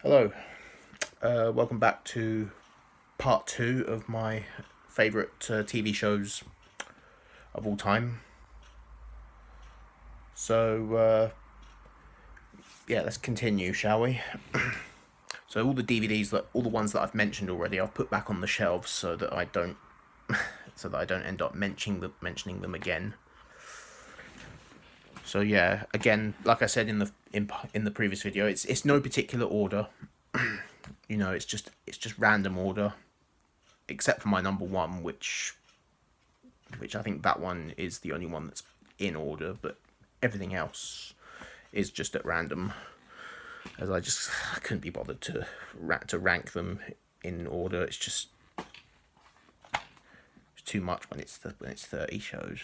Hello, welcome back to part 2 of my favourite TV shows of all time. So, let's continue, shall we? So all the DVDs, all the ones that I've mentioned already, I've put back on the shelves so that I don't, end up mentioning them again. So yeah, again, like I said in the previous video, it's no particular order. It's just random order, except for my number one, which I think that one is the only one that's in order, but everything else is just at random, as I couldn't be bothered to rank them in order. It's too much when it's 30 shows.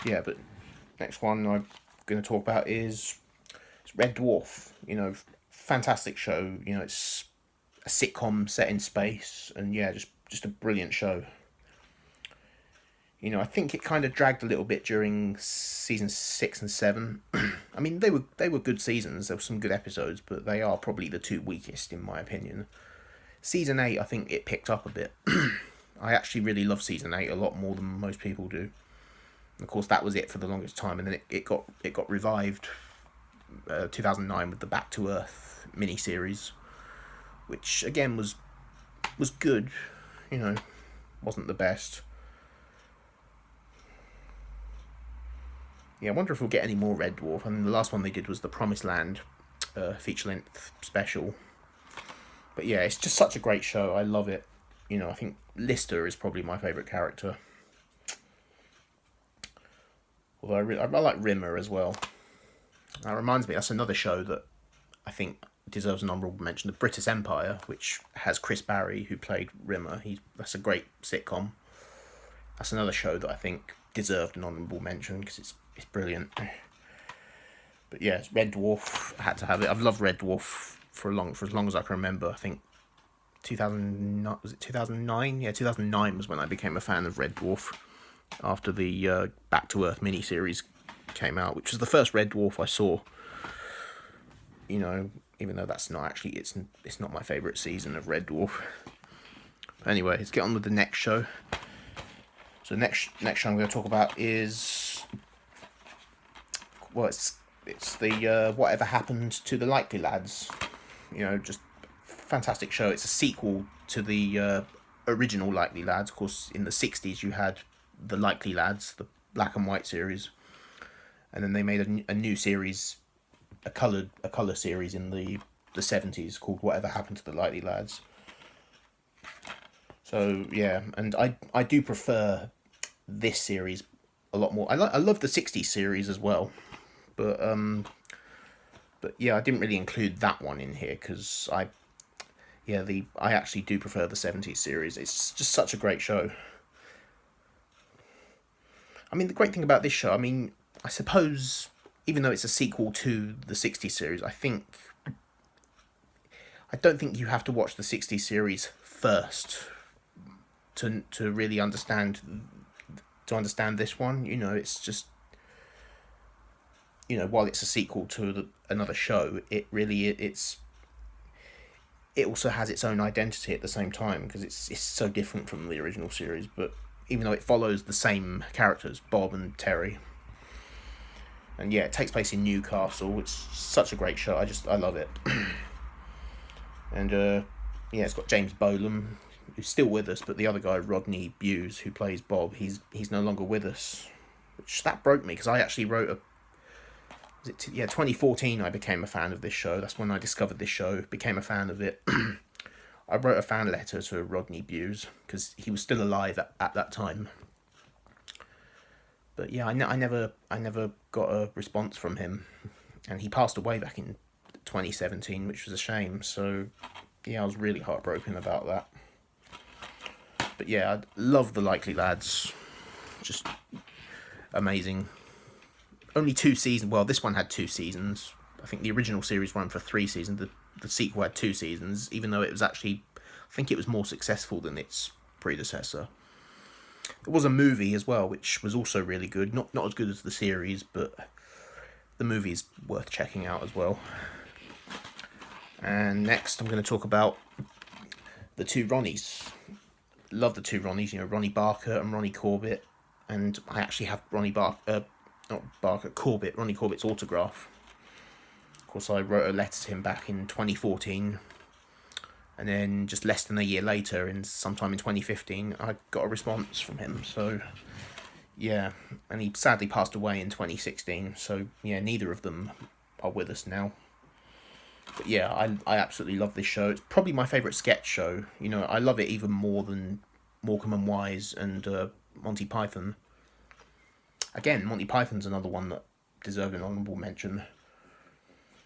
Yeah, but next one I'm going to talk about is Red Dwarf. Fantastic show. It's a sitcom set in space, and yeah, just a brilliant show. I think it kind of dragged a little bit during season 6 and 7. I mean, they were good seasons. There were some good episodes, but they are probably the two weakest in my opinion. Season 8, I think it picked up a bit. I actually really love season 8 a lot more than most people do. And of course, that was it for the longest time, and then it got revived 2009 with the Back to Earth miniseries, which again was good. Wasn't the best. Yeah, I wonder if we'll get any more Red Dwarf. I mean, the last one they did was the Promised Land feature-length special. But yeah, it's just such a great show. I love it. I think Lister is probably my favourite character. Although I like Rimmer as well. That reminds me, that's another show that I think deserves an honourable mention. The British Empire, which has Chris Barry, who played Rimmer. That's a great sitcom. That's another show that I think deserved an honourable mention because it's brilliant. But yeah, it's Red Dwarf. I had to have it. I've loved Red Dwarf for as long as I can remember. I think 2009 was it 2009? Yeah, 2009 was when I became a fan of Red Dwarf after the Back to Earth miniseries came out, which was the first Red Dwarf I saw. Even though that's not actually it's not my favourite season of Red Dwarf. But anyway, let's get on with the next show. So next show I'm going to talk about is, well, it's the Whatever Happened to the Likely Lads. Just fantastic show. It's a sequel to the original Likely Lads. Of course, in the 60s you had the Likely Lads, the black and white series, and then they made a new series, a colour series in the 70s called Whatever Happened to the Likely Lads. So yeah, and I do prefer this series a lot more. I love the 60s series as well, but yeah, I didn't really include that one in here because I actually do prefer the 70s series. It's just such a great show. I mean, the great thing about this show, I suppose, even though it's a sequel to the 60s series, I don't think you have to watch the 60s series first to really understand this one. It's just, while it's a sequel to another show, it also has its own identity at the same time because it's so different from the original series. But even though it follows the same characters, Bob and Terry, and yeah, it takes place in Newcastle. It's such a great show. I love it. And it's got James Bolam, who's still with us, but the other guy, Rodney Bewes, who plays Bob, he's no longer with us, which that broke me because I actually wrote 2014 I became a fan of this show. That's when I discovered this show, became a fan of it. I wrote a fan letter to Rodney Bewes because he was still alive at that time. But yeah, I never got a response from him, and he passed away back in 2017, which was a shame. So yeah, I was really heartbroken about that. But yeah, I love the Likely Lads. Just amazing. Only 2 seasons. Well, this one had 2 seasons. I think the original series ran for 3 seasons. The sequel had 2 seasons, even though it was actually, I think it was more successful than its predecessor. There was a movie as well, which was also really good. Not as good as the series, but the movie is worth checking out as well. And next I'm going to talk about the Two Ronnies. Love the Two Ronnies, you know, Ronnie Barker and Ronnie Corbett. And I actually have Ronnie Corbett, Ronnie Corbett's autograph. Of course, I wrote a letter to him back in 2014. And then just less than a year later, sometime in 2015, I got a response from him. So, yeah. And he sadly passed away in 2016. So, yeah, neither of them are with us now. But yeah, I absolutely love this show. It's probably my favourite sketch show. You know, I love it even more than Morecambe and Wise and Monty Python. Again, Monty Python's another one that deserved an honourable mention.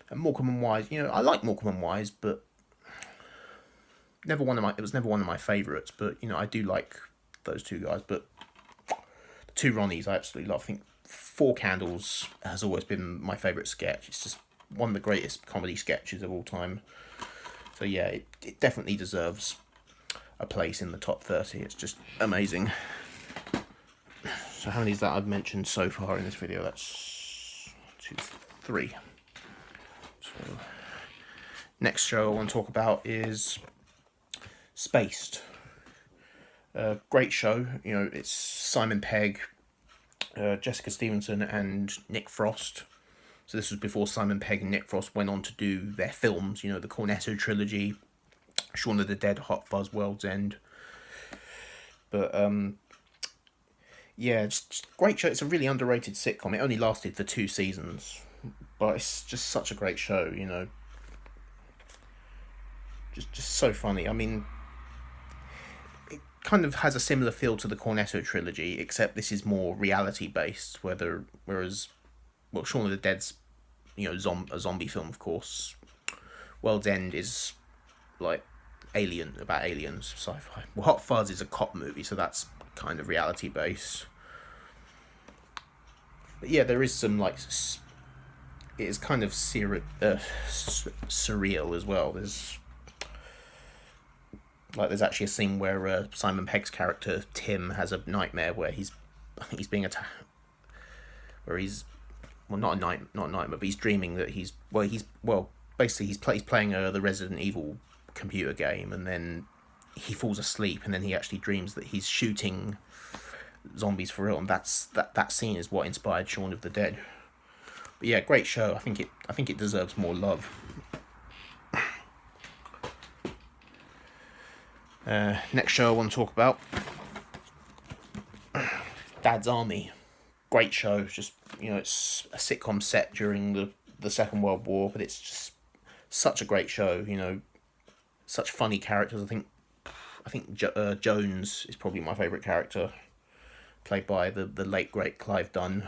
And Morecambe and Wise, you know, I like Morecambe and Wise, but it was never one of my favourites. But, you know, I do like those two guys. But the Two Ronnies I absolutely love. I think Four Candles has always been my favourite sketch. It's just one of the greatest comedy sketches of all time. So yeah, it definitely deserves a place in the top 30. It's just amazing. So how many is that I've mentioned so far in this video? That's 2, 3. So next show I want to talk about is Spaced. Great show. You know, it's Simon Pegg, Jessica Stevenson and Nick Frost. So this was before Simon Pegg and Nick Frost went on to do their films, you know, the Cornetto trilogy, Shaun of the Dead, Hot Fuzz, World's End. But, yeah, just great show. It's a really underrated sitcom. It only lasted for 2 seasons, but it's just such a great show, you know. Just so funny. I mean, it kind of has a similar feel to the Cornetto trilogy, except this is more reality-based, whereas... Well, Shaun of the Dead's, you know, a zombie film, of course. World's End is, like, about aliens, sci-fi. Well, Hot Fuzz is a cop movie, so that's kind of reality-based. But yeah, there is some, like, it is kind of surreal as well. There's actually a scene where Simon Pegg's character, Tim, has a nightmare where he's being attacked, well, not a nightmare, but he's dreaming that basically he's playing the Resident Evil computer game, and then he falls asleep, and then he actually dreams that he's shooting zombies for real, and that scene is what inspired Shaun of the Dead. But yeah, great show. I think it deserves more love. Next show I want to talk about, Dad's Army. Great show. Just, you know, it's a sitcom set during the Second World War, but it's just such a great show. You know, such funny characters. I think Jones is probably my favourite character, played by the late great Clive Dunn,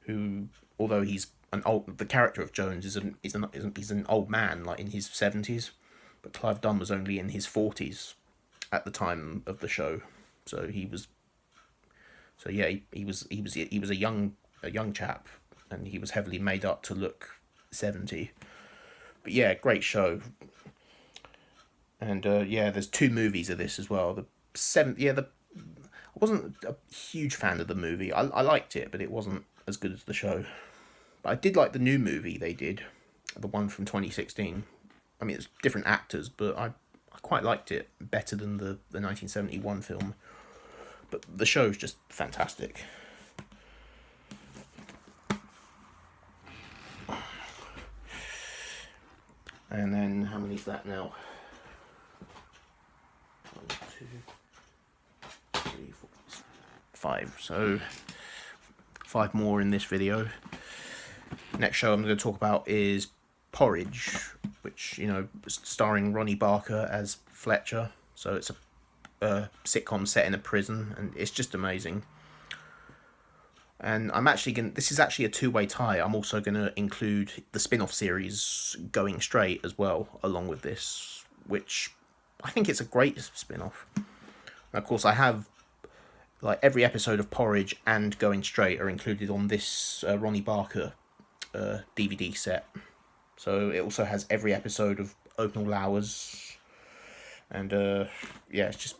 who, although he's the character of Jones he's an old man, like in his 70s, but Clive Dunn was only in his 40s at the time of the show, so he was a young chap, and he was heavily made up to look 70. But yeah, great show. And there's 2 movies of this as well. I wasn't a huge fan of the movie. I liked it, but it wasn't as good as the show. But I did like the new movie they did, the one from 2016. I mean, it's different actors, but I quite liked it better than the 1971 film. But the show's just fantastic. And then, how many is that now? 1, 2, 3, 4, 5. So, 5 more in this video. Next show I'm going to talk about is Porridge, which, you know, starring Ronnie Barker as Fletcher. So it's a sitcom set in a prison, and it's just amazing. And this is actually a 2-way tie. I'm also going to include the spin-off series Going Straight as well, along with this, which I think it's a great spin-off. And of course, I have, like, every episode of Porridge and Going Straight are included on this Ronnie Barker DVD set. So it also has every episode of Open All Hours, and it's just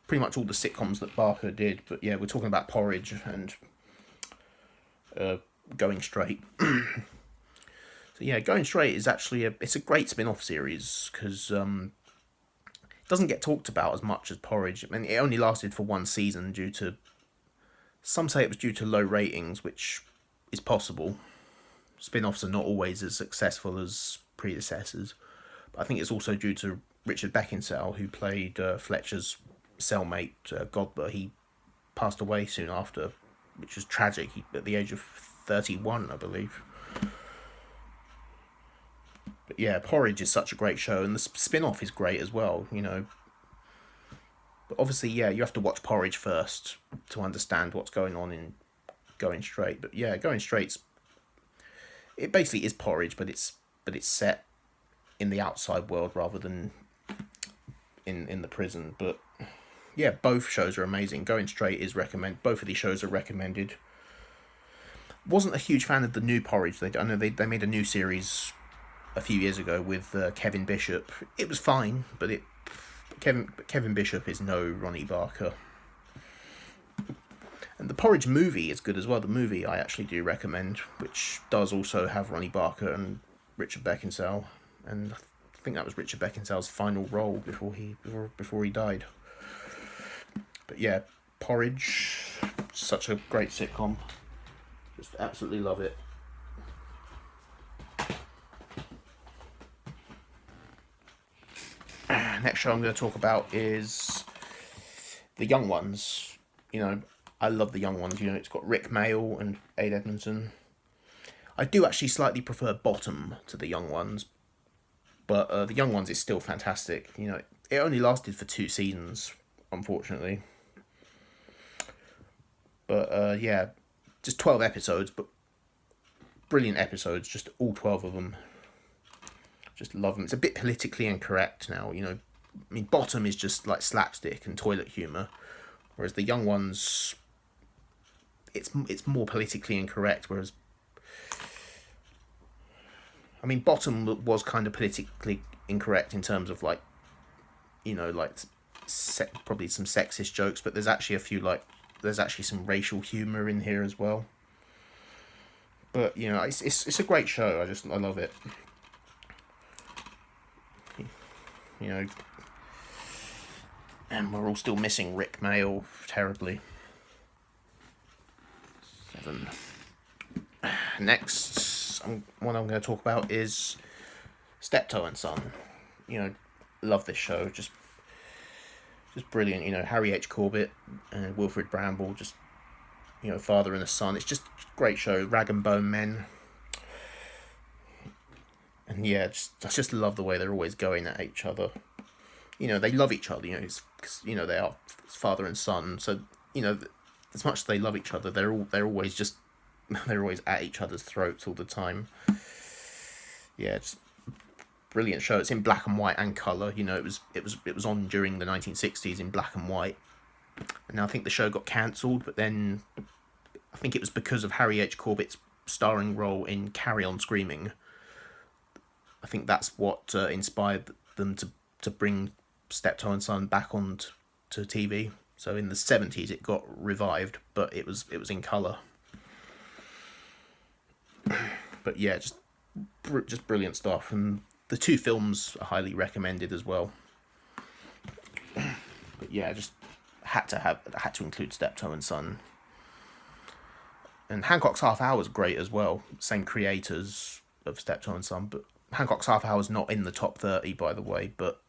pretty much all the sitcoms that Barker did. But yeah, we're talking about Porridge and Going Straight. So yeah, Going Straight is actually it's a great spin-off series because it doesn't get talked about as much as Porridge. I mean, it only lasted for one season due to, some say it was due to low ratings, which is possible. Spin-offs are not always as successful as predecessors. But I think it's also due to Richard Beckinsale, who played Fletcher's cellmate, Godber. He passed away soon after, which was tragic, at the age of 31, I believe. But yeah, Porridge is such a great show, and the spin-off is great as well, you know. But obviously, yeah, you have to watch Porridge first to understand what's going on in Going Straight. But yeah, Going Straight's, it basically is Porridge, but it's set in the outside world rather than in the prison. But yeah, both shows are amazing. Going Straight is both of these shows are recommended. Wasn't a huge fan of the new Porridge. I know they made a new series a few years ago with Kevin Bishop. It was fine, but Kevin Bishop is no Ronnie Barker. And the Porridge movie is good as well. The movie I actually do recommend, which does also have Ronnie Barker and Richard Beckinsale, and I think that was Richard Beckinsale's final role before he died. But yeah, Porridge, such a great sitcom. Just absolutely love it. Next show I'm going to talk about is The Young Ones. You know, I love The Young Ones. You know, it's got Rick Mayall and Ade Edmondson. I do actually slightly prefer Bottom to The Young Ones, but The Young Ones is still fantastic. You know, it only lasted for 2 seasons, unfortunately. But yeah, just 12 episodes, but brilliant episodes, just all 12 of them. Just love them. It's a bit politically incorrect now, you know. I mean, Bottom is just like slapstick and toilet humour, whereas The Young Ones, it's more politically incorrect, whereas, I mean, Bottom was kind of politically incorrect in terms of, like, you know, like, probably some sexist jokes, but there's actually there's actually some racial humour in here as well. But, you know, it's a great show. I love it. You know, and we're all still missing Rick Mayall terribly. 7. Next, what I'm going to talk about is Steptoe and Son. You know, love this show. Just brilliant. You know, Harry H. Corbett and Wilfrid Bramble, just, you know, father and a son. It's just a great show. Rag and Bone Men. And yeah, I just love the way they're always going at each other. You know, they love each other, you know, because, you know, they are father and son. So, you know, as much as they love each other, they're always at each other's throats all the time. Yeah, it's brilliant show. It's in black and white and colour. You know, it was on during the 1960s in black and white. And now I think the show got cancelled, but then I think it was because of Harry H. Corbett's starring role in Carry On Screaming. I think that's what inspired them to bring Steptoe and Son back on to TV. So in the 70s it got revived, but it was in colour. But yeah, just brilliant stuff, and the 2 films are highly recommended as well. But yeah, just had to include Steptoe and Son. And Hancock's Half Hour is great as well. Same creators of Steptoe and Son, but Hancock's Half Hour is not in the top 30, by the way, but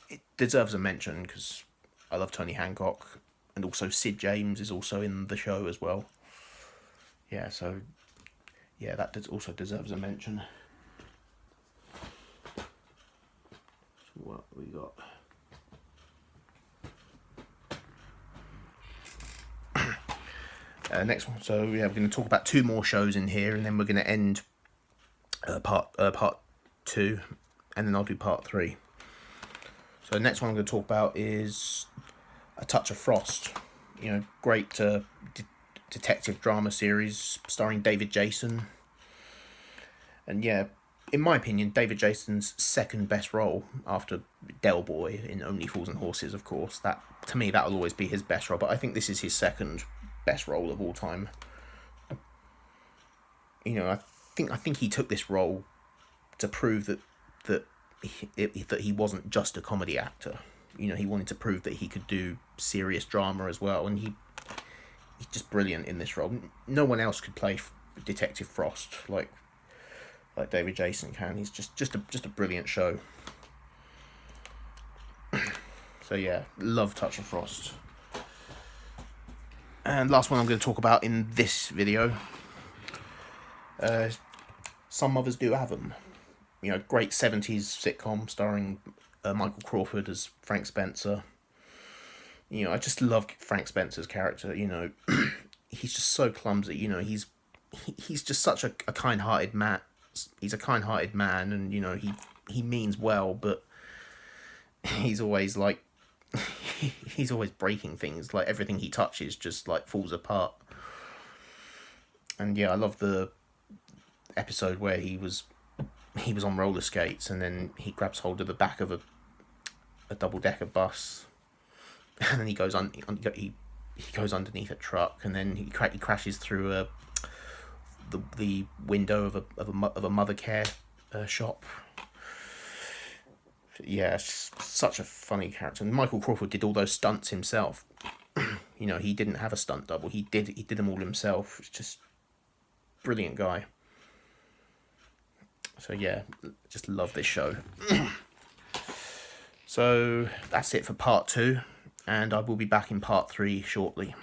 it deserves a mention because I love Tony Hancock, and also Sid James is also in the show as well. Yeah, so yeah, that also deserves a mention. So what we got? Next one. So yeah, we're going to talk about 2 more shows in here, and then we're going to end part 2, and then I'll do part 3. So the next one I'm going to talk about is A Touch of Frost. You know, great detective drama series starring David Jason. And yeah, in my opinion, David Jason's second best role after Del Boy in Only Fools and Horses, of course. That, to me, that will always be his best role, but I think this is his second best role of all time. You know, I think he took this role to prove that he wasn't just a comedy actor. You know, he wanted to prove that he could do serious drama as well, and he's just brilliant in this role. No one else could play Detective Frost like David Jason can. He's just a brilliant show. So yeah, love Touch of Frost. And last one I'm going to talk about in this video, Some Mothers Do Ave Em. You know, great 70s sitcom starring Michael Crawford as Frank Spencer. You know, I just love Frank Spencer's character. You know, he's just so clumsy. You know, he's just such a kind-hearted man. He's a kind-hearted man, and you know, he means well, but he's always like, he's always breaking things. Like everything he touches just like falls apart. And yeah, I love the episode where he was on roller skates, and then he grabs hold of the back of a double-decker bus, and then he goes he goes underneath a truck, and then he crashes through the window of a mother care shop. Yeah, it's such a funny character. And Michael Crawford did all those stunts himself. You know, he didn't have a stunt double. He did them all himself. It's just brilliant guy. So yeah, just love this show. So that's it for part 2, and I will be back in part 3 shortly.